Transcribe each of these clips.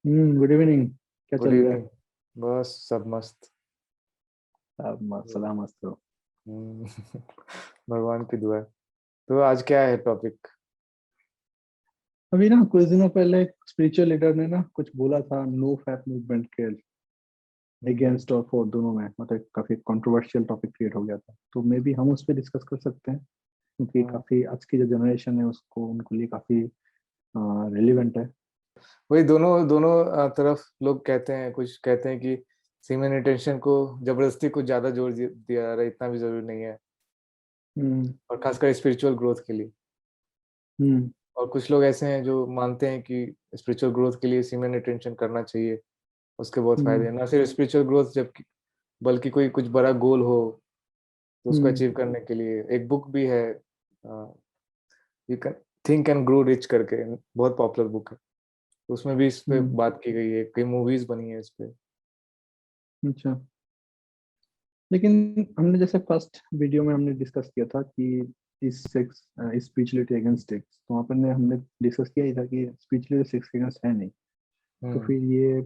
Good evening. क्या good चल रहा है? इवनिंग। बस सब मस्त। आप सलाह मस्त हो। हम्म, भगवान की दुआ है। तो आज क्या है टॉपिक? अभी ना कुछ दिनों पहले स्पिरिचुअल लीडर ने ना कुछ बोला था, नो फैप मूवमेंट के अगेंस्ट और फॉर दोनों में, मतलब काफी कंट्रोवर्शियल टॉपिक क्रिएट हो गया था। तो मे बी हम उस पर डिस्कस कर सकते हैं, क्योंकि काफी आज की जो जनरेशन है उसको उनके लिए काफी रिलेवेंट है। वही दोनों दोनों तरफ लोग कहते हैं, कुछ कहते हैं कि सीमेन इंटेंशन को जबरदस्ती कुछ ज्यादा जोर दिया जा रहा है, इतना भी जरूरी नहीं है। हम्म। और खासकर स्पिरिचुअल ग्रोथ के लिए। हम्म। और कुछ लोग ऐसे हैं जो मानते हैं कि स्पिरिचुअल ग्रोथ के लिए सीमेन इंटेंशन करना चाहिए, उसके बहुत फायदे हम्म। हैं। ना सिर्फ स्पिरिचुअल ग्रोथ, जबकि बल्कि कोई कुछ बड़ा गोल हो तो उसको हम्म। अचीव करने के लिए एक बुक भी है, you can think and grow rich करके, बहुत पॉपुलर बुक है। तो उसमें भी इस पे हम्म। बात की गई है, कई मूवीज बनी है इस पे। अच्छा, लेकिन हमने जैसे फर्स्ट वीडियो में हमने डिस्कस किया था कि इस सेक्स स्पिरिचुअलिटी अगेंस्ट सेक्स, तो वहाँ पर हमने डिस्कस किया ही था कि स्पिरिचुअलिटी सेक्स अगेंस्ट है नहीं। तो हम्म। फिर ये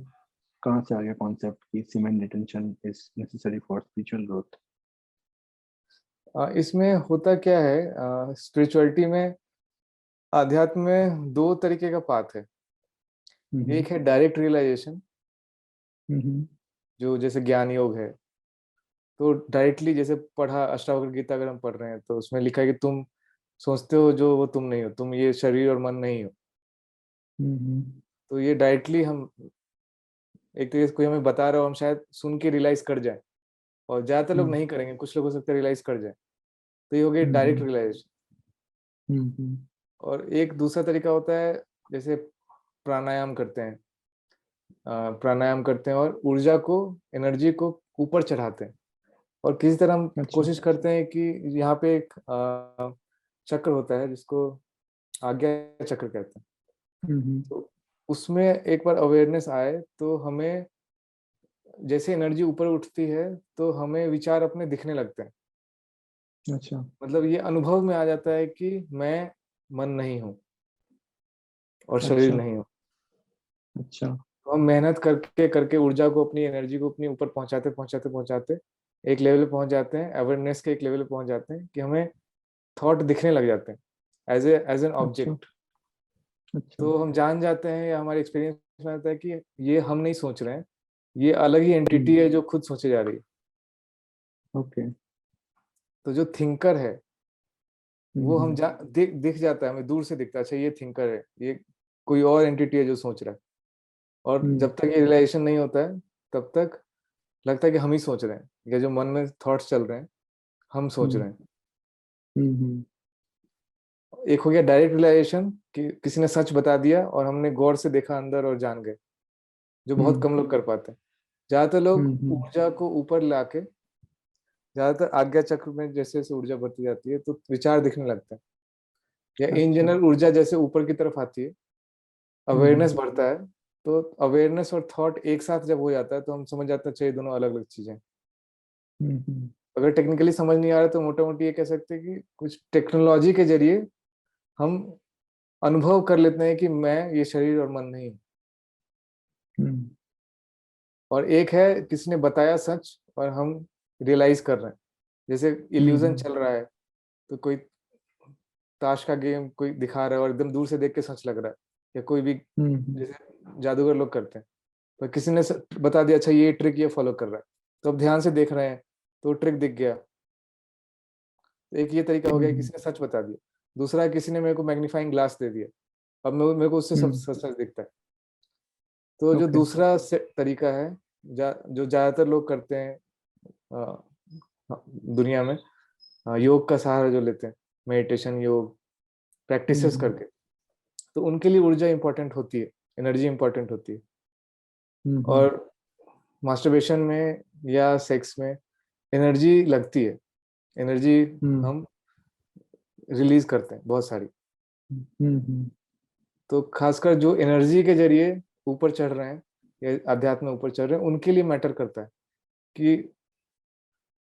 कहाँ से आ गया कॉन्सेप्ट कि semen retention is necessary for spiritual growth? इसमें होता क्या है, स्पिरिचुअलिटी में, आध्यात्म में दो तरीके का पाथ है। हम्म। एक है डायरेक्ट रियलाइजेशन, हम्म। जो जैसे ज्ञान योग है। तो डायरेक्टली जैसे पढ़ा, अष्टावक्र गीता अगर हम पढ़ रहे हैं तो उसमें लिखा है कि तुम सोचते हो जो वो तुम नहीं हो, तुम ये शरीर और मन नहीं हो। हम्म। तो ये डायरेक्टली हम, एक तरीके से कोई हमें बता रहा हो, हम शायद सुन के रियलाइज कर जाए। और ज्यादातर लोग नहीं करेंगे, कुछ लोग हो सकता है रियलाइज कर जाए। तो ये हो गया डायरेक्ट हम्म। रियलाइजेशन। हम्म। और एक दूसरा तरीका होता है, जैसे प्राणायाम करते हैं। प्राणायाम करते हैं और ऊर्जा को, एनर्जी को ऊपर चढ़ाते हैं। और किसी तरह हम अच्छा। कोशिश करते हैं कि यहाँ पे एक चक्र होता है जिसको आज्ञा चक्र कहते हैं। हम्म। तो उसमें एक बार अवेयरनेस आए तो हमें, जैसे एनर्जी ऊपर उठती है तो हमें विचार अपने दिखने लगते हैं। अच्छा। मतलब ये अनुभव में आ जाता है कि मैं मन नहीं हूँ और शरीर अच्छा। नहीं हूँ। अच्छा। तो हम मेहनत करके करके ऊर्जा को, अपनी एनर्जी को अपनी ऊपर पहुंचाते पहुंचाते पहुंचाते एक लेवल पे पहुंच जाते हैं, अवेयरनेस के एक लेवल पे पहुंच जाते हैं कि हमें थॉट दिखने लग जाते हैं, एज एन अच्छा। ऑब्जेक्ट। अच्छा। तो हम जान जाते हैं, या हमारे एक्सपीरियंस में आता है कि ये हम नहीं सोच रहे हैं, ये अलग ही एंटिटी हम्म। है जो खुद सोचे जा रही है। ओके। तो जो थिंकर है वो हम हम्म। दिख जाता है, हमें दूर से दिखता है, अच्छा ये थिंकर है, ये कोई और एंटिटी है जो सोच रहा है। और हम्म। जब तक ये रियलाइजेशन नहीं होता है तब तक लगता है कि हम ही सोच रहे हैं, या जो मन में थॉट्स चल रहे हैं हम सोच हम्म। रहे हैं। हम्म। एक हो गया डायरेक्ट रियलाइजेशन, कि किसी ने सच बता दिया और हमने गौर से देखा अंदर और जान गए, जो बहुत हम्म। कम लोग कर पाते हैं। ज्यादातर लोग हम्म। ऊर्जा को ऊपर लाके, ज्यादातर आज्ञा चक्र में जैसे जैसे ऊर्जा बढ़ती जाती है तो विचार दिखने लगता है। या इन अच्छा। जनरल ऊर्जा जैसे ऊपर की तरफ आती है, हम्म। अवेयरनेस बढ़ता है। तो अवेयरनेस और थॉट एक साथ जब हो जाता है तो हम समझ जाते हैं, चाहिए दोनों अलग अलग चीजें। हम्म। अगर टेक्निकली समझ नहीं आ रहा तो मोटा मोटी ये कह सकते हैं कि कुछ टेक्नोलॉजी के जरिए हम अनुभव कर लेते हैं कि मैं ये शरीर और मन नहीं हूं। हम्म। और एक है किसी ने बताया सच और हम रियलाइज कर रहे हैं, जैसे इल्यूजन हम्म। चल रहा है। तो कोई ताश का गेम कोई दिखा रहा है और एकदम दूर से देख के सच लग रहा है, या कोई भी, हम्म। जैसे जादूगर लोग करते हैं। तो किसी ने बता दिया, अच्छा ये ट्रिक ये फॉलो कर रहा है, तो अब ध्यान से देख रहे हैं तो ट्रिक दिख गया। तो एक ये तरीका हो गया, हम्म। किसी ने सच बता दिया। दूसरा है, किसी ने मेरे को मैग्नीफाइंग ग्लास दे दिया, अब मेरे को उससे सब हम्म। सच सच दिखता है। तो जो ओके। दूसरा तरीका है, जो ज्यादातर लोग करते हैं अ, दुनिया में, योग का सहारा जो लेते हैं, मेडिटेशन योग प्रैक्टिसेस हम्म। करके, तो उनके लिए ऊर्जा इंपॉर्टेंट होती है, एनर्जी इंपॉर्टेंट होती है। हम्म। और मास्टरबेशन में या सेक्स में एनर्जी लगती है, एनर्जी हम्म। हम रिलीज करते हैं बहुत सारी। हम्म। तो खासकर जो एनर्जी के जरिए ऊपर चढ़ रहे हैं या अध्यात्म में ऊपर चढ़ रहे हैं, उनके लिए मैटर करता है कि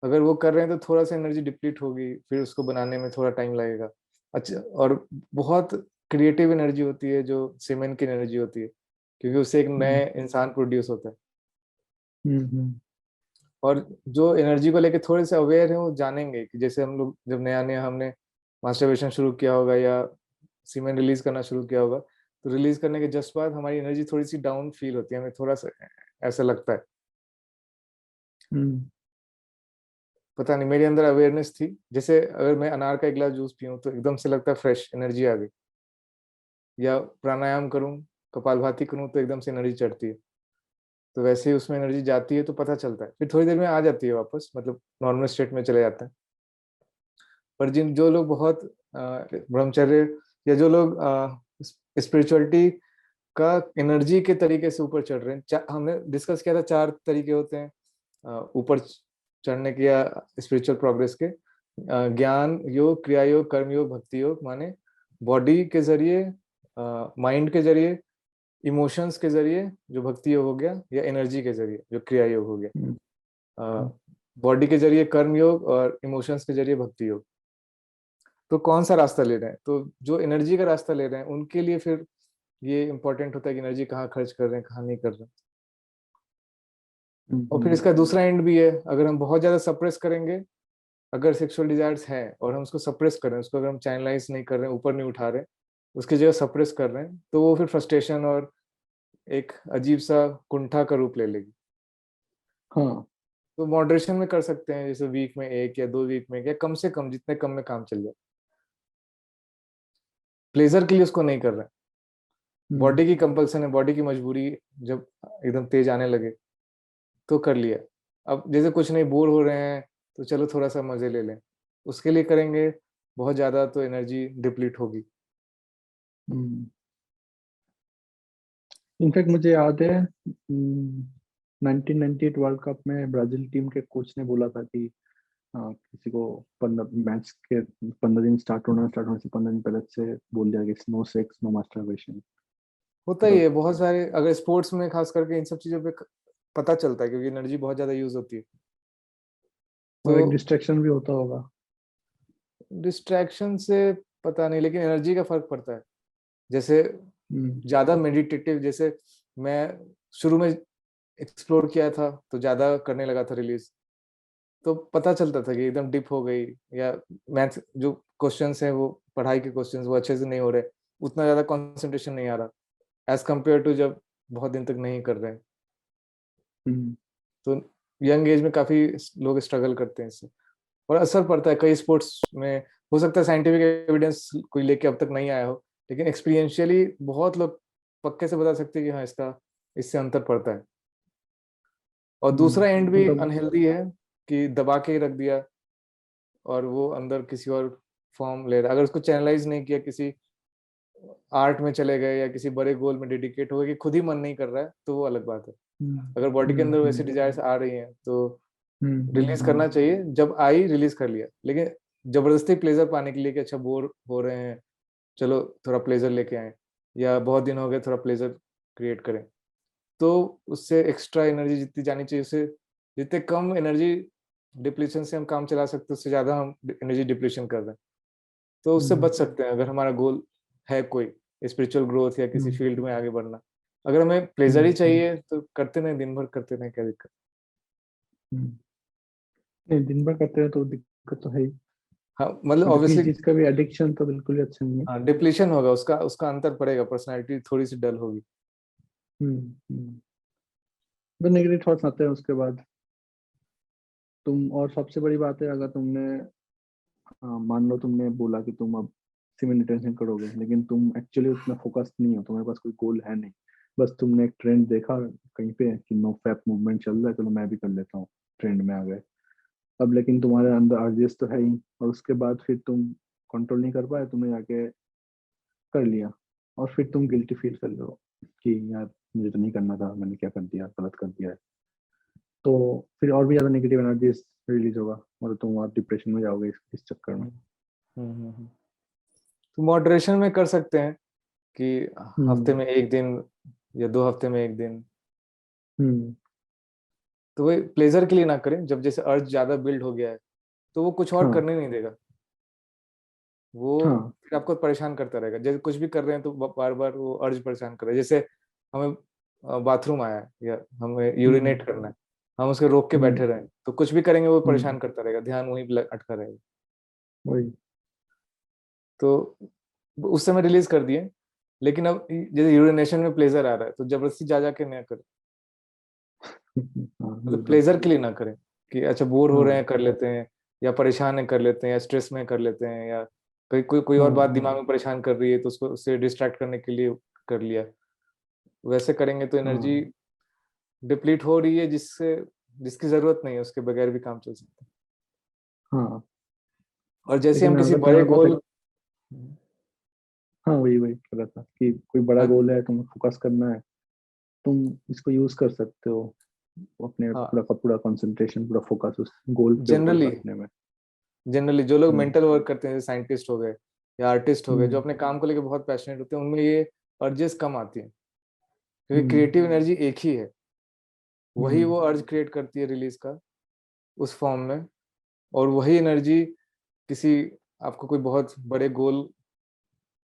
अगर वो कर रहे हैं तो थोड़ा सा एनर्जी डिप्लीट होगी, फिर उसको बनाने में थोड़ा टाइम लगेगा। अच्छा, और बहुत क्रिएटिव एनर्जी होती है जो सीमेन की एनर्जी होती है, क्योंकि उससे एक नए इंसान प्रोड्यूस होता है। हम्म और जो एनर्जी को लेके थोड़े से अवेयर है वो जानेंगे कि जैसे हम लोग जब नया नया हमने मास्टरबेशन शुरू किया होगा या सीमेन रिलीज करना शुरू किया होगा, तो रिलीज करने के जस्ट बाद हमारी एनर्जी थोड़ी सी डाउन फील होती है, हमें थोड़ा सा ऐसा लगता है। हम्म पता नहीं, मेरे अंदर अवेयरनेस थी, जैसे अगर मैं अनार का एक गिलास जूस पीऊँ तो एकदम से लगता है फ्रेश एनर्जी आ गई, या प्राणायाम करूँ, कपालभाति करूँ तो एकदम से एनर्जी चढ़ती है। तो वैसे ही उसमें एनर्जी जाती है तो पता चलता है, फिर थोड़ी देर में आ जाती है वापस, मतलब नॉर्मल स्टेट में चले जाते हैं। पर जो लोग बहुत ब्रह्मचर्य या जो लोग स्पिरिचुअलिटी का एनर्जी के तरीके से ऊपर चढ़ रहे हैं, हमने डिस्कस किया था 4 तरीके होते हैं ऊपर चढ़ने के या स्पिरिचुअल प्रोग्रेस के। ज्ञान योग, क्रिया योग, कर्म योग, भक्ति योग, माने बॉडी के जरिए, माइंड के जरिए, इमोशंस के जरिए जो भक्ति योग हो गया, या एनर्जी के जरिए जो क्रिया योग हो हम्म गया। बॉडी के जरिए कर्म योग और इमोशंस के जरिए भक्ति योग। तो कौन सा रास्ता ले रहे हैं? तो जो एनर्जी का रास्ता ले रहे हैं उनके लिए फिर ये इम्पोर्टेंट होता है कि एनर्जी कहाँ खर्च कर रहे हैं, कहाँ नहीं कर रहे हैं। और फिर इसका दूसरा एंड भी है, अगर हम बहुत ज्यादा सप्रेस करेंगे, अगर सेक्सुअल डिजायर्स है और हम उसको सप्रेस कर रहे हैं, उसको अगर हम चैनलाइज नहीं कर रहे हैं, ऊपर नहीं उठा रहे हैं, उसकी जगह सप्रेस कर रहे हैं, तो वो फिर फ्रस्ट्रेशन और एक अजीब सा कुंठा का रूप ले लेगी। हाँ तो मॉडरेशन में कर सकते हैं, जैसे वीक में 1 या 2 वीक में, या कम से कम जितने कम में काम चल जाए। प्लेजर के लिए उसको नहीं कर रहे हैं, बॉडी की कंपल्सन है, बॉडी की मजबूरी जब एकदम तेज आने लगे तो कर लिया। अब जैसे कुछ नहीं, बोर हो रहे हैं तो चलो थोड़ा सा मजे ले लें, उसके लिए करेंगे बहुत ज्यादा तो एनर्जी डिप्लीट होगी। इनफैक्ट मुझे याद है 1998 वर्ल्ड कप में ब्राजील टीम के कोच ने बोला था कि किसी को 15 दिन स्टार्ट होने से 15 दिन पहले से बोल दिया कि नो सेक्स नो मास्टरबेशन। होता ही है बहुत सारे, अगर स्पोर्ट्स में खास करके इन सब चीजों पे पता चलता है, क्योंकि एनर्जी बहुत ज्यादा यूज होती है। और एक तो डिस्ट्रैक्शन भी होता होगा। डिस्ट्रैक्शन से पता नहीं, लेकिन एनर्जी का फर्क पड़ता है। जैसे हम्म ज्यादा मेडिटेटिव, जैसे मैं शुरू में एक्सप्लोर किया था तो ज्यादा करने लगा था रिलीज, तो पता चलता था कि एकदम डिप हो गई, या मैथ जो क्वेश्चंस हैं वो पढ़ाई के क्वेश्चंस वो अच्छे से नहीं हो रहे, उतना ज्यादा कंसंट्रेशन नहीं आ रहा एज कम्पेयर टू जब बहुत दिन तक नहीं कर रहे हैं। हम्म तो यंग एज में काफी लोग स्ट्रगल करते हैं इससे, और असर पड़ता है कई स्पोर्ट्स में। हो सकता है साइंटिफिक एविडेंस कोई लेके अब तक नहीं आया हो, लेकिन एक्सपीरियंशियली बहुत लोग पक्के से बता सकते हैं कि हाँ इसका इससे अंतर पड़ता है। और दूसरा एंड भी मतलब अनहेल्दी है कि दबा के ही रख दिया और वो अंदर किसी और फॉर्म ले रहा है। अगर उसको चैनलाइज नहीं किया, किसी आर्ट में चले गए या किसी बड़े गोल में डेडिकेट हो गए कि खुद ही मन नहीं कर रहा है, तो वो अलग बात है। अगर बॉडी के अंदर वैसे डिजायर्स आ रही हैं तो रिलीज करना चाहिए, जब आई रिलीज कर लिया। लेकिन जबरदस्ती प्लेजर पाने के लिए कि अच्छा बोर हो रहे हैं, चलो थोड़ा प्लेजर लेके आए, या बहुत दिन हो गए थोड़ा प्लेजर क्रिएट करें, तो उससे एक्स्ट्रा एनर्जी जितनी जानी चाहिए, उससे जितने कम एनर्जी डिप्लीशन से हम काम चला सकते हैं, उससे ज्यादा हम एनर्जी डिप्लीशन कर रहे हैं। तो उससे बच सकते हैं अगर हमारा गोल है कोई स्पिरिचुअल ग्रोथ या किसी फील्ड में आगे बढ़ना। अगर हमें प्लेजर ही चाहिए तो करते नहीं, दिन भर करते नहीं, क्या दिक्कत। नहीं, दिन भर करते हैं तो दिक्कत तो है ही। हाँ मतलब मतलब किसी ऑब्वियसली, चीज का भी एडिक्शन तो बिल्कुल ही अच्छा नहीं है। हाँ डिप्लीशन होगा, उसका उसका अंतर पड़ेगा, पर्सनालिटी थोड़ी सी डल होगी। हम्म तो नेगेटिव थॉट्स आते हैं उसके बाद तुम। और सबसे बड़ी बात है, अगर तुमने मान लो तुमने बोला कि तुम अब सिमुलेशन करोगे, लेकिन तुम एक्चुअली उतना फोकस्ड नहीं हो, तुम्हारे पास कोई गोल है नहीं, बस तुमने एक ट्रेंड देखा कहीं पे कि नो फैप मूवमेंट चल रहा है, चलो मैं भी कर लेता हूँ, ट्रेंड में आ गए। अब लेकिन तुम्हारे अंदर अर्जेस तो है ही, और उसके बाद फिर तुम कंट्रोल नहीं कर पाए, तुमने जाके कर लिया, और फिर तुम गिल्टी फील कर रहे हो कि यार मुझे तो नहीं करना था, मैंने क्या कर दिया, गलत कर दिया है। तो फिर और भी ज्यादा नेगेटिव एनर्जी रिलीज होगा, और तुम आप डिप्रेशन में जाओगे इस चक्कर में। तो मॉडरेशन में कर सकते हैं कि हफ्ते हम्म में 1 दिन या 2 हफ्ते में 1 दिन, हम्म तो वो प्लेजर के लिए ना करें। जब जैसे अर्ज ज्यादा बिल्ड हो गया है तो वो कुछ और हाँ करने नहीं देगा, वो हाँ फिर आपको परेशान करता रहेगा। जैसे कुछ भी कर रहे हैं तो बार बार वो अर्ज परेशान कर रहा है। जैसे हमें बाथरूम आया है या हमें यूरिनेट करना है, हम उसके रोक के बैठे हम्म रहें तो कुछ भी करेंगे वो हम्म परेशान करता रहेगा, ध्यान वहीं पे अटका रहेगा। वही। तो उस समय रिलीज कर दिए, लेकिन अब जैसे यूरिनेशन में प्लेजर आ रहा है तो जबरदस्ती जा जाके ना करें, हाँ मतलब बिल्कुल। प्लेजर के लिए ना करें कि अच्छा बोर हो रहे हाँ हैं कर लेते हैं, या परेशान है कर लेते हैं, या स्ट्रेस में कर लेते हैं, या कोई कोई कोई और बात हाँ दिमाग में परेशान कर रही है तो उसको उससे डिस्ट्रैक्ट करने के लिए कर लिया। वैसे करेंगे तो एनर्जी हाँ डिप्लीट हो रही है, जिससे जिसकी जरूरत नहीं है, उसके बगैर भी काम चल सकता है। हाँ। और जैसे हम लेकिन किसी अगर बड़े तुम्हारे पास एक, गोल। हाँ वही वही कह रहा था कि कोई बड़ा हाँ गोल है, तुम्हें फोकस करना है, तुम इसको यूज कर सकते हो अपने हाँ। पूरा का पूरा कंसंट्रेशन, पूरा फोकस उस गोल के ऊपर जनरली रखने में। जनरली जो लोग हम्म मेंटल वर्क करते हैं, जैसे साइंटिस्ट हो गए या आर्टिस्ट हो गए, जो हम्म अपने काम को लेकर बहुत पैशनेट होते हैं, उनमें ये अर्जेस कम आती हैं, क्योंकि हम्म क्रिएटिव एनर्जी एक ही है, वही हम्म वो अर्ज क्रिएट करती है रिलीज का उस फॉर्म में। और वही एनर्जी किसी आपको कोई बहुत बड़े गोल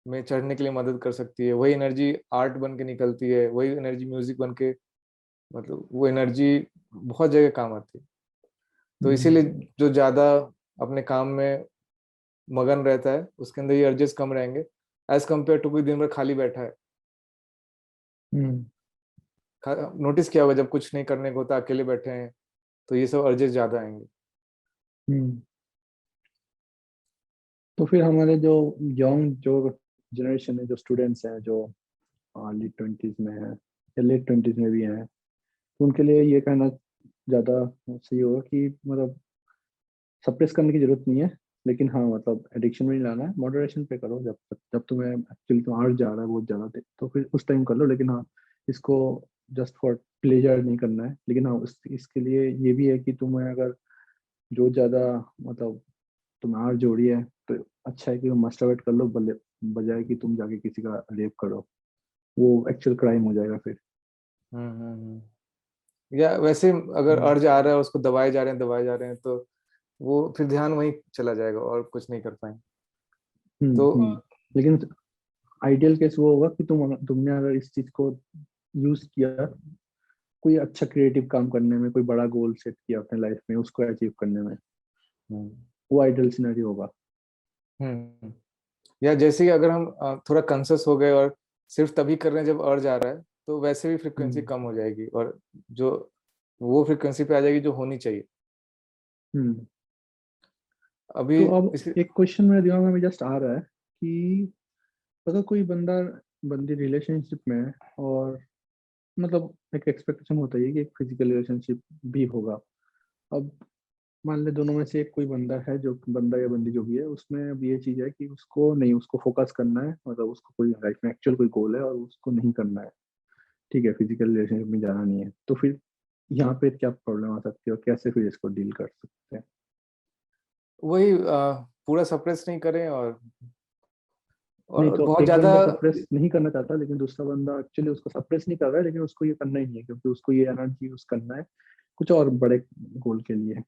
में चढ़ने के लिए मदद कर सकती है, वही एनर्जी आर्ट बन के निकलती है, वही एनर्जी म्यूजिक बन के, मतलब वो एनर्जी बहुत जगह काम आती है। तो हम्म इसीलिए जो ज्यादा अपने काम में मगन रहता है उसके अंदर ये अर्जेस कम रहेंगे, एज कम्पेयर टू कोई दिन भर खाली बैठा है। हम्म नोटिस किया होगा जब कुछ नहीं करने को होता, अकेले बैठे हैं, तो ये सब अर्जेस ज्यादा आएंगे। हम्म। तो फिर हमारे जो यंग जो जनरेशन है, जो स्टूडेंट्स हैं, जो अर्ली ट्वेंटीज में है या लेट ट्वेंटीज में भी हैं, तो उनके लिए ये कहना ज़्यादा सही होगा कि मतलब सप्रेस करने की जरूरत नहीं है, लेकिन हाँ मतलब एडिक्शन में नहीं लाना है, मॉडरेशन पे करो। जब तुम्हें एक्चुअली तुम अर्ज जा रहा है बहुत ज़्यादा तो फिर उस टाइम कर लो, लेकिन हाँ इसको जस्ट फॉर प्लेजर नहीं करना है। लेकिन हाँ इसके लिए ये भी है कि तुम्हें अगर जो ज़्यादा मतलब तुम्हें अर्ज हो रही है, तो अच्छा है कि तुम मस्टरबेट कर लो, बजाय कि तुम जाके किसी का रेप करो, वो एक्चुअल क्राइम हो जाएगा फिर। या वैसे अगर हम्म अर्ज आ रहा है, उसको दबाए जा रहे हैं तो वो फिर ध्यान वहीं चला जाएगा और कुछ नहीं कर पाएंगे। तो लेकिन आइडियल केस वो होगा कि तुमने अगर इस चीज को यूज किया कोई अच्छा क्रिएटिव काम करने में, कोई बड़ा गोल सेट किया अपने लाइफ में उसको अचीव करने में, हम्म वो आइडियल सिनेरियो होगा। हम्म। या जैसे ही अगर हम थोड़ा कंसस हो गए और सिर्फ तभी कर रहे हैं जब अर्ज आ रहा है, तो वैसे भी फ्रिक्वेंसी हम्म कम हो जाएगी और जो वो फ्रिक्वेंसी पे आ जाएगी जो होनी चाहिए हम्म। अभी। तो अब इस एक क्वेश्चन मेरे दिमाग में जस्ट आ रहा है कि अगर कोई बंदी रिलेशनशिप में है, और मतलब एक एक्सपेक्टेशन होता है कि एक फिजिकल रिलेशनशिप भी होगा। अब मान ले दोनों में से एक कोई बंदा है, जो बंदा या बंदी जो भी है, उसमें अब ये चीज है कि उसको नहीं, उसको फोकस करना है, मतलब उसको कोई लाइफ में एक्चुअल कोई गोल है और उसको नहीं करना है, ठीक है, फिजिकल रिलेशनशिप में जाना नहीं है, तो फिर यहाँ पे क्या प्रॉब्लम आ सकती है और कैसे फिर इसको डील कर सकते हैं? वही पूरा सप्रेस नहीं करें नहीं और तो बहुत एक ज्यादा। बंदा सप्रेस नहीं करना चाहता, लेकिन दूसरा बंदा एक्चुअली उसको सप्रेस नहीं कर रहा है, लेकिन उसको ये करना ही नहीं है क्योंकि उसको ये एनर्जी यूज करना है कुछ और बड़े गोल के लिए।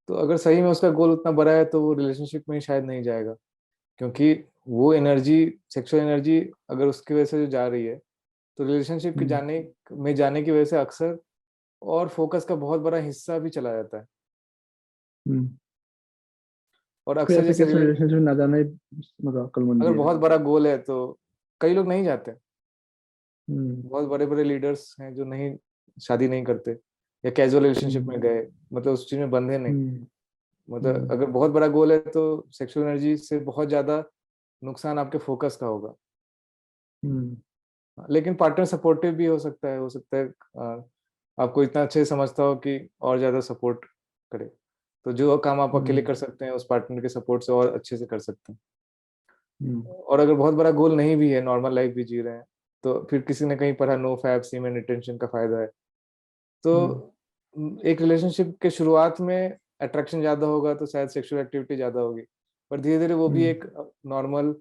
तो अगर सही में उसका गोल उतना बड़ा है तो वो रिलेशनशिप में शायद नहीं जाएगा, क्योंकि वो एनर्जी, सेक्सुअल एनर्जी अगर उसकी वजह से जो जा रही है, तो रिलेशनशिप के हम्म जाने की वजह से अक्सर और फोकस का बहुत बड़ा हिस्सा भी चला जाता है। हम्म। और फिर अक्सर ऐसे जैसे केस में रिलेशनशिप ना जाना ही मतलब अगर अक्लमंदी है। बहुत बड़ा गोल है तो कई लोग नहीं जाते। हम्म बहुत बड़े बड़े लीडर्स हैं जो नहीं, शादी नहीं करते या कैजुअल रिलेशनशिप हम्म में गए, मतलब उस चीज में बंधे नहीं। हम्म मतलब हम्म अगर बहुत बड़ा गोल है तो सेक्सुअल एनर्जी से बहुत ज्यादा नुकसान आपके फोकस का होगा। हम्म लेकिन पार्टनर सपोर्टिव भी हो सकता है आपको इतना अच्छे से समझता हो कि और ज्यादा सपोर्ट करे, तो जो काम आप अकेले हम्म कर सकते हैं उस पार्टनर के सपोर्ट से और अच्छे से कर सकते हैं। हम्म और अगर बहुत बड़ा गोल नहीं भी है, नॉर्मल लाइफ भी जी रहे हैं, तो फिर किसी ने कहीं पढ़ा नो फैब सीमेंट रिटेंशन का फायदा है। तो हम्म एक रिलेशनशिप के शुरुआत में अट्रैक्शन ज्यादा होगा तो शायद सेक्सुअल एक्टिविटी ज्यादा होगी, पर धीरे धीरे वो भी हम्म एक नॉर्मल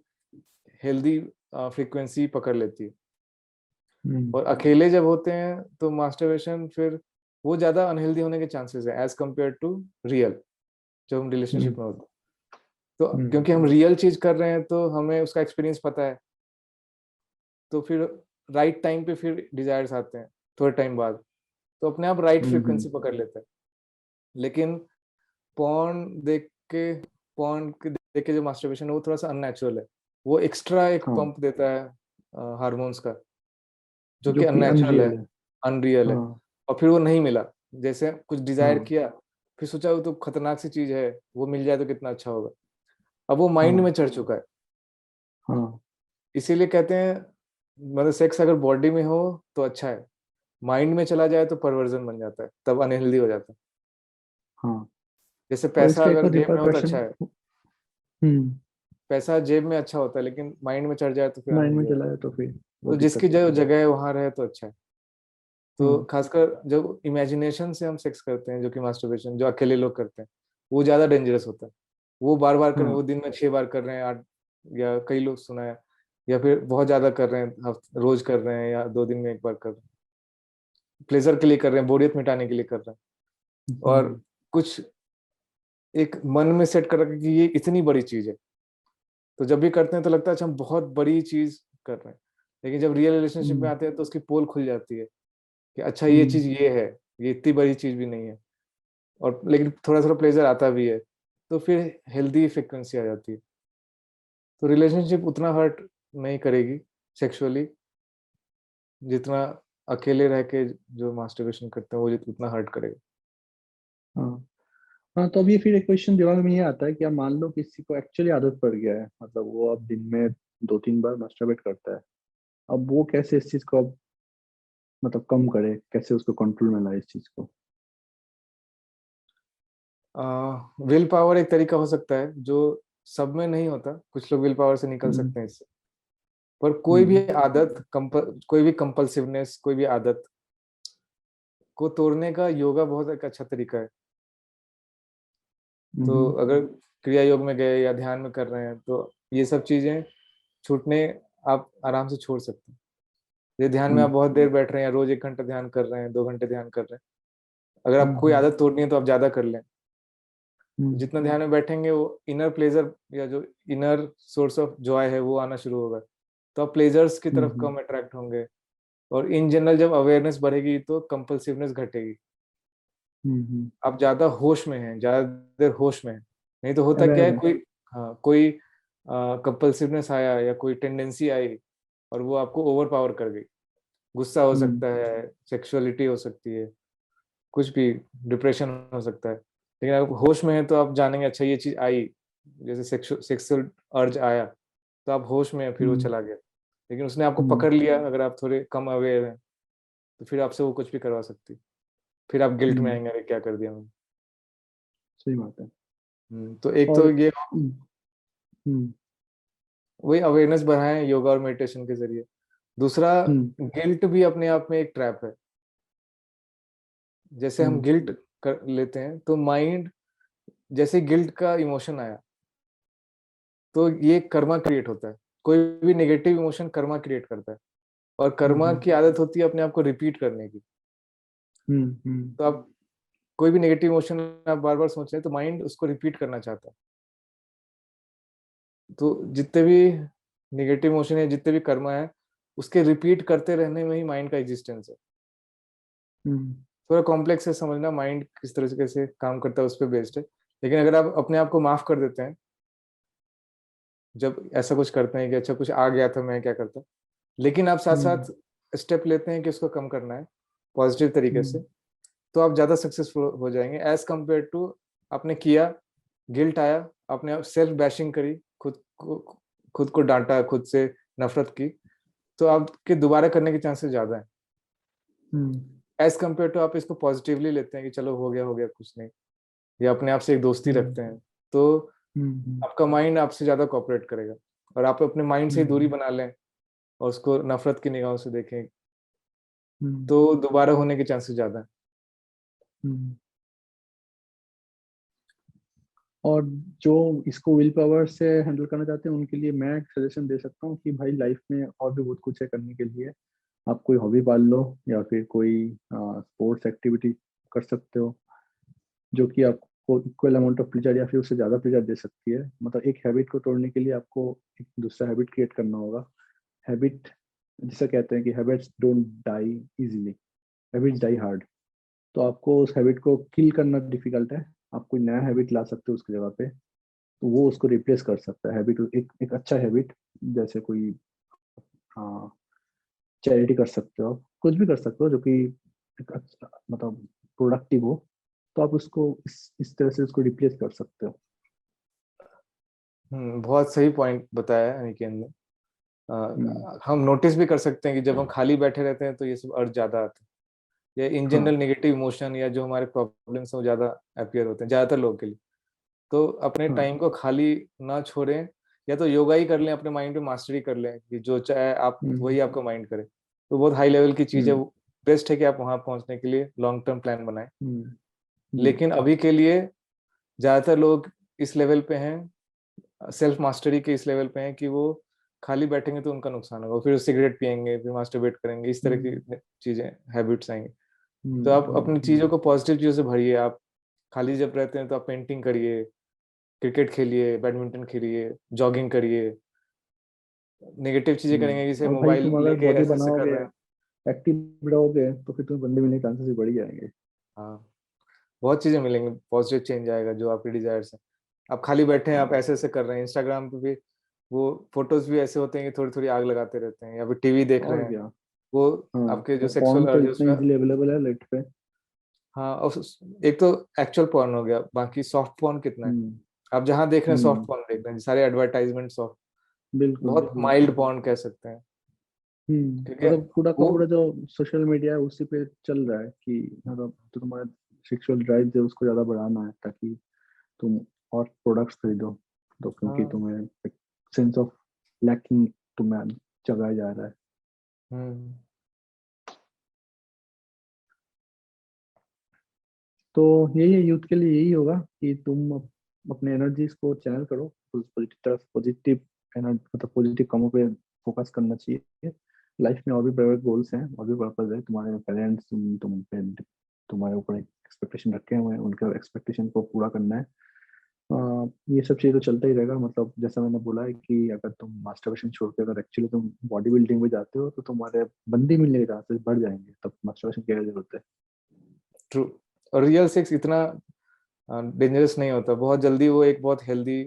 हेल्दी फ्रीक्वेंसी पकड़ लेती है। हम्म और अकेले जब होते हैं तो मास्टरबेशन फिर वो ज्यादा अनहेल्दी होने के चांसेस है एज कम्पेयर टू रियल, जब हम हम्म रिलेशनशिप में होते हैं। तो हम्म क्योंकि हम रियल चीज कर रहे हैं तो हमें उसका एक्सपीरियंस पता है, तो फिर राइट टाइम पे फिर डिजायर्स आते हैं थोड़े टाइम बाद, तो अपने आप राइट हम्म, फ्रिक्वेंसी पकड़ लेता है। लेकिन पॉर्न देख के पॉर्न के देख के जो मास्टरबेशन है वो थोड़ा सा अननेचुरल है, वो एक्स्ट्रा एक हाँ, पंप देता है हार्मोन्स का, जो जो कि कि अननेचुरल है, अनरियल है। अनरियल है। हाँ, और फिर वो नहीं मिला, जैसे कुछ डिजायर हाँ, किया, फिर सोचा वो तो खतरनाक सी चीज है, वो मिल जाए तो कितना अच्छा होगा, अब वो माइंड हाँ, में चढ़ चुका है। हाँ, इसीलिए कहते हैं मतलब सेक्स अगर बॉडी में हो तो अच्छा है, माइंड में चला जाए तो परवर्जन बन जाता है, तब अनहेल्दी हो जाता है। हाँ। जैसे और पैसा इसका एक अगर और जेब में हो तो अच्छा रिपरकशन, है, हम्म, पैसा जेब में अच्छा होता है, लेकिन माइंड में चढ़ जाए तो फिर माइंड में अनहेल्दी हो चला जाता जाए तो फिर है। वो तो दिक्कत जिसकी जो होती है। जगह है वहां रहे तो अच्छा है। तो हाँ, खासकर जब इमेजिनेशन से हम सेक्स करते हैं, जो कि मास्टरबेशन जो अकेले लोग करते हैं, वो ज्यादा डेंजरस होता है। वो बार बार करें, हाँ, वो दिन में 6 बार कर रहे हैं, 8, या कई लोग सुना है, या फिर बहुत ज्यादा कर रहे हैं, रोज कर रहे हैं, या 2 दिन में 1 बार कर रहे हैं, प्लेजर के लिए कर रहे हैं, बोरियत मिटाने के लिए कर रहे हैं। और हम्म, कुछ एक मन में सेट कर रखे कि ये इतनी बड़ी चीज है, तो जब भी करते हैं तो लगता है अच्छा हम बहुत बड़ी चीज कर रहे हैं, लेकिन जब रियल रिलेशनशिप में हम्म, आते हैं तो उसकी पोल खुल जाती है कि अच्छा ये हम्म, चीज ये है, ये इतनी बड़ी चीज भी नहीं है, और लेकिन थोड़ा थोड़ा प्लेजर आता भी है, तो फिर हेल्दी फ्रिक्वेंसी आ जाती है। तो रिलेशनशिप उतना हर्ट नहीं करेगी सेक्सुअली, जितना अकेले रह के जो मास्टरबेशन करते हैं वो उतना हर्ट करेगा। हाँ, हाँ। तो अभी फिर एक क्वेश्चन दिमाग में ये आता है कि अब मान लो किसी को एक्चुअली आदत पड़ गया है, मतलब वो अब दिन में 2-3 बार मास्टरबेट करता है। अब वो कैसे इस चीज को अब मतलब कम करे, कैसे उसको कंट्रोल में लाए इस चीज को? विल पावर एक तरीका हो सकता है जो सब में नहीं होता, कुछ लोग विल पावर से निकल हम्म, सकते हैं इससे। पर कोई भी हम्म, आदत कोई भी कंपल्सिवनेस, कोई भी आदत को तोड़ने का योगा बहुत एक अच्छा तरीका है। तो हम्म, अगर क्रिया योग में गए या ध्यान में कर रहे हैं तो ये सब चीजें छूटने आप आराम से छोड़ सकते हैं। ये ध्यान में आप हम्म, बहुत देर बैठ रहे हैं, रोज 1 घंटा ध्यान कर रहे हैं, 2 घंटे ध्यान कर रहे हैं, अगर हम्म, आपको कोई आदत तोड़नी है तो आप ज्यादा कर लें। हम्म, जितना ध्यान में बैठेंगे वो इनर प्लेजर या जो इनर सोर्स ऑफ जॉय है वो आना शुरू होगा, तो आप प्लेजर्स की तरफ हम्म, कम अट्रैक्ट होंगे। और इन जनरल जब अवेयरनेस बढ़ेगी तो कंपल्सिवनेस घटेगी, हम्म, आप ज्यादा होश में हैं, ज्यादा देर होश में हैं। नहीं तो होता क्या अवेयर है, है। कोई हाँ कोई कंपल्सिवनेस आया या कोई टेंडेंसी आई और वो आपको ओवर पावर कर गई, गुस्सा हो हम्म, सकता है, सेक्सुअलिटी हो सकती है, कुछ भी, डिप्रेशन हो सकता है। लेकिन अगर होश में है तो आप जानेंगे अच्छा ये चीज आई, जैसे सेक्सुअल अर्ज आया, तो आप होश में हैं, फिर वो हम्म, चला गया। लेकिन उसने आपको हम्म, पकड़ लिया, अगर आप थोड़े कम अवेयर हैं तो फिर आपसे वो कुछ भी करवा सकती, फिर आप गिल्ट में हम्म, आएंगे, अरे क्या कर दिया मैंने। सही बात है। तो एक और तो ये हम्म, हम्म, वही अवेयरनेस बढ़ाएं योगा और मेडिटेशन के जरिए। दूसरा, हम्म, गिल्ट भी अपने आप में एक ट्रैप है। जैसे हम हम्म, गिल्ट कर लेते हैं तो माइंड, जैसे गिल्ट का इमोशन आया तो ये कर्मा क्रिएट होता है, कोई भी नेगेटिव इमोशन कर्मा क्रिएट करता है, और कर्मा हम्म, की आदत होती है अपने आप को रिपीट करने की। हम्म, हम्म, तो आप कोई भी नेगेटिव इमोशन आप बार बार सोच रहे हैं तो माइंड उसको रिपीट करना चाहता है। तो जितने भी नेगेटिव इमोशन है, जितने भी कर्मा है, उसके रिपीट करते रहने में ही माइंड का एग्जिस्टेंस है। हम्म, थोड़ा कॉम्प्लेक्स है समझना, माइंड किस तरह से कैसे काम करता है उस पर बेस्ड है। लेकिन अगर आप अपने आप को माफ कर देते हैं, जब ऐसा कुछ करते हैं कि अच्छा कुछ आ गया था मैं क्या करता, लेकिन आप साथ हम्म, साथ स्टेप लेते हैं कि उसको कम करना है पॉजिटिव तरीके से, हम्म, तो आप ज्यादा सक्सेसफुल हो जाएंगे एज कम्पेयर टू आपने किया, गिल्ट आया, आपने आप सेल्फ बैशिंग करी, खुद को डांटा, खुद से नफरत की, तो आपके दोबारा करने के चांसेस ज्यादा है, हम्म, एज कम्पेयर टू आप इसको पॉजिटिवली लेते हैं कि चलो हो गया कुछ नहीं, या अपने आप से एक दोस्ती हम्म, रखते हैं, तो हम्म, आपका माइंड आपसे ज्यादा कोऑपरेट करेगा। और आप अपने माइंड से ही दूरी हम्म, बना लें और उसको नफरत की निगाहों से देखें, हम्म, तो दोबारा होने के चांसेस ज्यादा है। हम्म। और जो इसको विल पावर से हैंडल करना चाहते हैं उनके लिए मैं सजेशन दे सकता हूँ कि भाई लाइफ में और भी बहुत कुछ है करने के लिए। आप कोई हॉबी पाल लो, या फिर कोई स्पोर्ट्स एक्टिविटी कर सकते हो, जो कि आपको इक्वल अमाउंट ऑफ प्लेजर या फिर उससे ज़्यादा प्लेजर दे सकती है। मतलब एक हैबिट को तोड़ने के लिए आपको एक दूसरा हैबिट क्रिएट करना होगा। हैबिट जिसे कहते हैं कि habits don't die easily, habits die hard. तो आपको उस हैबिट को किल करना डिफिकल्ट है, आप कोई नया हैबिट ला सकते हो उसकी जगह पे, तो वो उसको रिप्लेस कर सकता है। हैबिट एक अच्छा हैबिट, जैसे कोई चैरिटी कर सकते हो, कुछ भी कर सकते हो जो कि एक अच्छा मतलब प्रोडक्टिव हो, तो आप उसको इस तरह से उसको रिप्लेस कर सकते हो। बहुत सही पॉइंट बताया है अनिकेत ने। हम्म, हम नोटिस भी कर सकते हैं कि जब हम खाली बैठे रहते हैं तो ये सब अर्ज ज्यादा आते हैं, या इन हाँ। जनरल नेगेटिव इमोशन या जो हमारे प्रॉब्लम्स हैं वो ज्यादा अपियर होते हैं ज्यादातर लोगों के लिए। तो अपने हाँ। टाइम को खाली ना छोड़ें, या तो योगा ही कर लें, अपने माइंड पे मास्टरी कर लें कि जो चाहे आप हम्म। वही आपका माइंड करे। तो बहुत हाई लेवल की चीज है, हम्म। बेस्ट है कि आप वहां पहुंचने के लिए लॉन्ग टर्म प्लान बनाएं। हम्म। हम्म। लेकिन अभी के लिए ज्यादातर लोग इस लेवल पे हैं, सेल्फ मास्टरी के इस लेवल पे हैं कि वो खाली बैठेंगे तो उनका नुकसान होगा, फिर सिगरेट पियेंगे, फिर मास्टरबेट करेंगे, इस तरह की हम्म। चीजें, हैबिट्स आएंगे। तो हम्म। आप अपनी चीजों को पॉजिटिव चीजों से भरिए। आप खाली जब रहते हैं तो आप पेंटिंग करिए, क्रिकेट खेलिए, बैडमिंटन खेलिए, जॉगिंग करिए। नेगेटिव चीजें करेंगे जैसे और भाई मोबाइल तुम अगर लेके बॉडी ऐसे ऐसे कर बनाओगे, रहे हैं। एक्टिव रहोगे, तो फिर तुम्हें बंदे मिलने के चांसेस भी बढ़ ही जाएंगे। हाँ, बहुत चीजें मिलेंगी, पॉजिटिव चेंज आएगा जो आपके डिजायर्स है। आप खाली बैठे हैं, आप ऐसे ऐसे कर रहे हैं, इंस्टाग्राम पे भी वो फोटोज भी ऐसे होते हैं कि थोड़ी थोड़ी आग लगाते रहते हैं, या फिर टीवी देख रहे और हैं, क्या। वो हाँ, आपके जो और पॉर्न सेक्सुअल तो अर्जेस इतना है। इजीली अवेलेबल है नेट पे। हाँ, और एक तो एक्चुअल पॉर्न हो गया, बाकी सॉफ्ट पॉर्न कितना है। हम्म। आप जहाँ देख रहे हैं सॉफ्ट हम्म। पॉर्न देख रहे हैं, सारे एडवर्टाइजमेंट सॉफ्ट, बिल्कुल। बहुत माइल्ड पॉर्न कह सकते हैं। क्योंकि मतलब पूरा का वो पूरा जो सोशल मीडिया है उसी पे चल रहा है कि मतलब जो तुम्हारा सेक्सुअल ड्राइव है उसको ज्यादा बढ़ाना है, ताकि तुम और प्रोडक्ट्स खरीदो, तो क्योंकि हाँ। तुम्हें एक सेंस ऑफ लैकिंग तुम्हें जगाया जा रहा है। हम्म। तो यही है, यूथ के लिए यही होगा कि तुम अपने एनर्जीज को चैनल करो पॉजिटिव तरफ, पॉजिटिव मतलब पॉजिटिव कामों पे फोकस करना चाहिए। लाइफ में और भी बड़े गोल्स हैं, और भी पर्पज है। तुम्हारे पेरेंट्स तुम पे तुम्हारे ऊपर एक्सपेक्टेशन रखे हुए हैं, उनके एक्सपेक्टेशन को पूरा करना है। ये सब चीज़ तो चलता ही रहेगा। मतलब जैसा मैंने बोला है कि अगर तुम मास्टरबेशन छोड़ के अगर एक्चुअली तुम बॉडी बिल्डिंग में जाते हो, तो तुम्हारे बंदी मिलने के चांसेस बढ़ जाएंगे, तब मास्टरबेशन की क्या जरूरत है। ट्रू। और रियल सेक्स इतना डेंजरस नहीं होता, बहुत जल्दी वो एक बहुत हेल्दी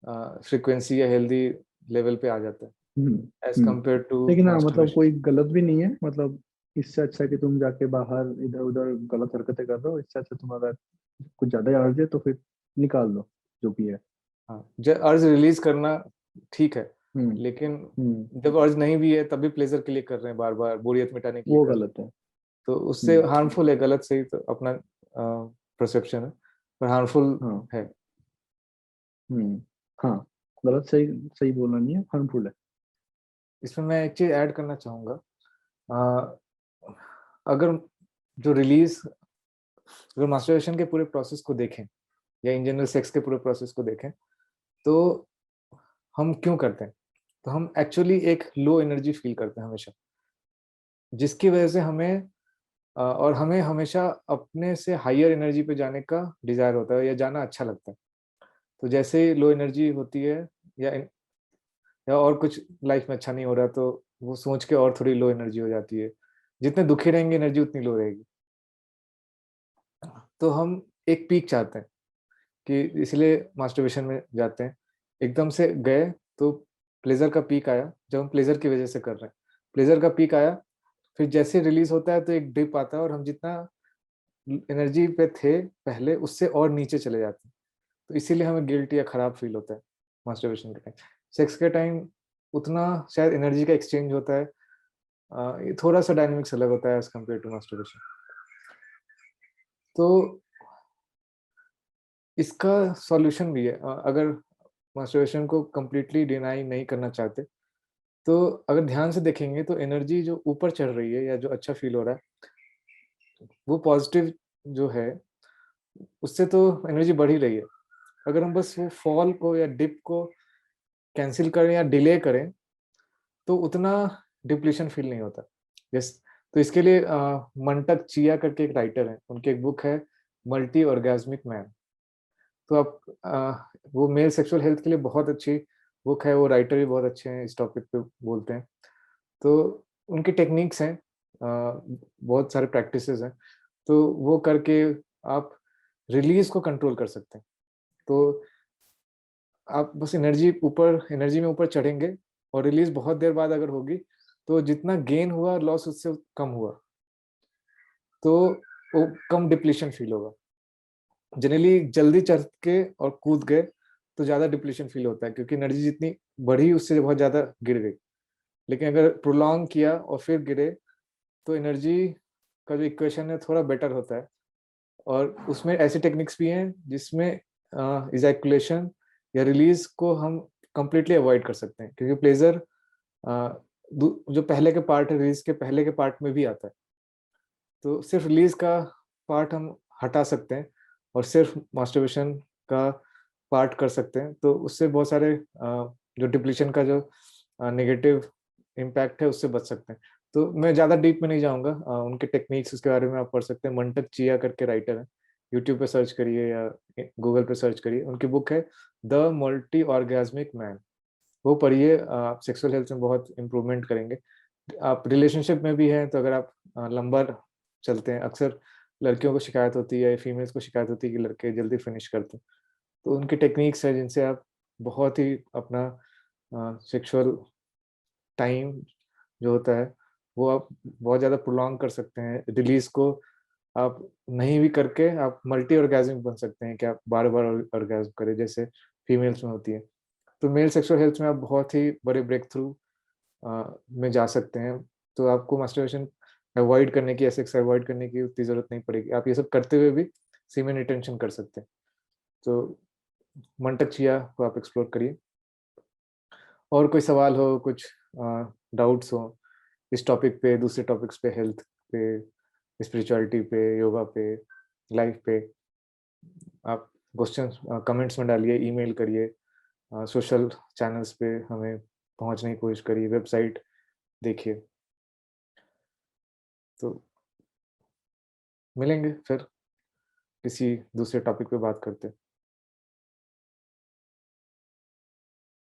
फ्रीक्वेंसी या हेल्दी लेवल पे आ जाता हम्म। है एज हम्म। कम्पेयर टू लेकिन हाँ, मतलब मास्टरबेशन। कोई गलत भी नहीं है। मतलब इससे अच्छा कि तुम जाके बाहर इधर उधर गलत हरकतें कर रहे हो, इससे अच्छा तुम अगर कुछ ज्यादा ही अर्ज है तो फिर निकाल दो जो भी है। हाँ, जब अर्ज रिलीज करना ठीक है, हम्म। लेकिन हम्म। जब अर्ज नहीं भी है तब भी प्लेजर के लिए कर रहे हैं, बार बार बोरियत मिटाने के लिए वो कर रहे हैं, गलत है। तो उससे हम्म। हार्मफुल है। गलत सही तो अपना परसेप्शन है, पर हार्मफुल हाँ। है। हम्म। हाँ, गलत सही सही बोलना नहीं है, हार्मफुल है। इसमें मैं एक चीज ऐड करना चाहूंगा। अगर जो रिलीज अगर मास्टरबेशन के पूरे प्रोसेस को देखें, या इन जनरल सेक्स के पूरे प्रोसेस को देखें, तो हम क्यों करते हैं? तो हम एक्चुअली एक लो एनर्जी फील करते हैं हमेशा, जिसकी वजह से और हमें हमेशा अपने से हायर एनर्जी पे जाने का डिजायर होता है, या जाना अच्छा लगता है। तो जैसे ही लो एनर्जी होती है, या या और कुछ लाइफ में अच्छा नहीं हो रहा, तो वो सोच के और थोड़ी लो एनर्जी हो जाती है। जितने दुखी रहेंगे एनर्जी उतनी लो रहेगी। तो हम एक पीक चाहते हैं, कि इसलिए मास्टरबेशन में जाते हैं। एकदम से गए तो प्लेजर का पीक आया, जब हम प्लेजर की वजह से कर रहे हैं, प्लेजर का पीक आया, फिर जैसे रिलीज होता है तो एक डिप आता है, और हम जितना एनर्जी पे थे पहले उससे और नीचे चले जाते हैं। तो इसीलिए हमें गिल्ट या खराब फील होता है मास्टरबेशन के टाइम। सेक्स के टाइम उतना शायद एनर्जी का एक्सचेंज होता है, ये थोड़ा सा डायनेमिक्स अलग होता है एज कम्पेयर टू मास्टरबेशन। तो इसका सॉल्यूशन भी है। अगर मास्टरबेशन को कंप्लीटली डिनाई नहीं करना चाहते, तो अगर ध्यान से देखेंगे तो एनर्जी जो ऊपर चढ़ रही है या जो अच्छा फील हो रहा है, वो पॉजिटिव जो है, उससे तो एनर्जी बढ़ ही रही है। अगर हम बस वो फॉल को या डिप को कैंसिल करें या डिले करें, तो उतना डिप्लीशन फील नहीं होता। यस। तो इसके लिए मंटक चिया करके एक राइटर है, उनकी एक बुक है मल्टी ऑर्गेज्मिक मैन। तो आप वो मेल सेक्सुअल हेल्थ के लिए बहुत अच्छी बुक है, वो राइटर भी बहुत अच्छे हैं, इस टॉपिक पे बोलते हैं। तो उनकी टेक्निक्स हैं, बहुत सारे प्रैक्टिसेस हैं, तो वो करके आप रिलीज को कंट्रोल कर सकते हैं। तो आप बस एनर्जी में ऊपर चढ़ेंगे और रिलीज बहुत देर बाद अगर होगी तो जितना गेन हुआ लॉस उससे कम हुआ, तो वो कम डिप्लीशन फील होगा। जनरली जल्दी चढ़ के और कूद गए तो ज्यादा डिप्लीशन फील होता है, क्योंकि एनर्जी जितनी बढ़ी उससे बहुत ज्यादा गिर गई। लेकिन अगर प्रोलॉन्ग किया और फिर गिरे तो एनर्जी का जो इक्वेशन है थोड़ा बेटर होता है। और उसमें ऐसे टेक्निक्स भी हैं जिसमें इजैकुलेशन या रिलीज को हम कंप्लीटली अवॉइड कर सकते हैं, क्योंकि प्लेजर जो पहले के पार्ट है, रिलीज के पहले के पार्ट में भी आता है। तो सिर्फ रिलीज का पार्ट हम हटा सकते हैं और सिर्फ मास्टरबेशन का पार्ट कर सकते हैं, तो उससे बहुत सारे जो डिप्लीशन का जो नेगेटिव इम्पैक्ट है उससे बच सकते हैं। तो मैं ज़्यादा डीप में नहीं जाऊँगा, उनके टेक्निक्स उसके बारे में आप पढ़ सकते हैं। मंटक चिया करके राइटर हैं, यूट्यूब पे सर्च करिए या गूगल पे सर्च करिए, उनकी बुक है द मल्टी ऑर्गेज्मिक मैन, वो पढ़िए। आप सेक्सुअल हेल्थ में बहुत इम्प्रूवमेंट करेंगे। आप रिलेशनशिप में भी हैं तो अगर आप लंबा चलते हैं, अक्सर लड़कियों को शिकायत होती है, फीमेल्स को शिकायत होती है कि लड़के जल्दी फिनिश करते हैं, तो उनकी टेक्निक्स है जिनसे आप बहुत ही अपना सेक्सुअल टाइम जो होता है वो आप बहुत ज़्यादा प्रोलॉन्ग कर सकते हैं। रिलीज को आप नहीं भी करके आप मल्टी ऑर्गेज्मिक बन सकते हैं कि आप बार बार ऑर्गेज्म करें, जैसे फीमेल्स में होती है। तो मेल सेक्सुअल हेल्थ में आप बहुत ही बड़े ब्रेक थ्रू में जा सकते हैं। तो आपको मास्टरबेशन अवॉइड करने की, सेक्स अवॉइड करने की उतनी ज़रूरत नहीं पड़ेगी। आप ये सब करते हुए भी सीमेन रिटेंशन कर सकते हैं। तो मंटक चिया को आप एक्सप्लोर करिए। और कोई सवाल हो, कुछ डाउट्स हो इस टॉपिक पे, दूसरे टॉपिक्स पे, हेल्थ पे, स्पिरिचुअलिटी पे, योगा पे, लाइफ पे, आप क्वेश्चंस कमेंट्स में डालिए, ईमेल करिए, सोशल चैनल्स पे हमें पहुंचने की कोशिश करिए, वेबसाइट देखिए। तो मिलेंगे फिर किसी दूसरे टॉपिक पे बात करते हैं।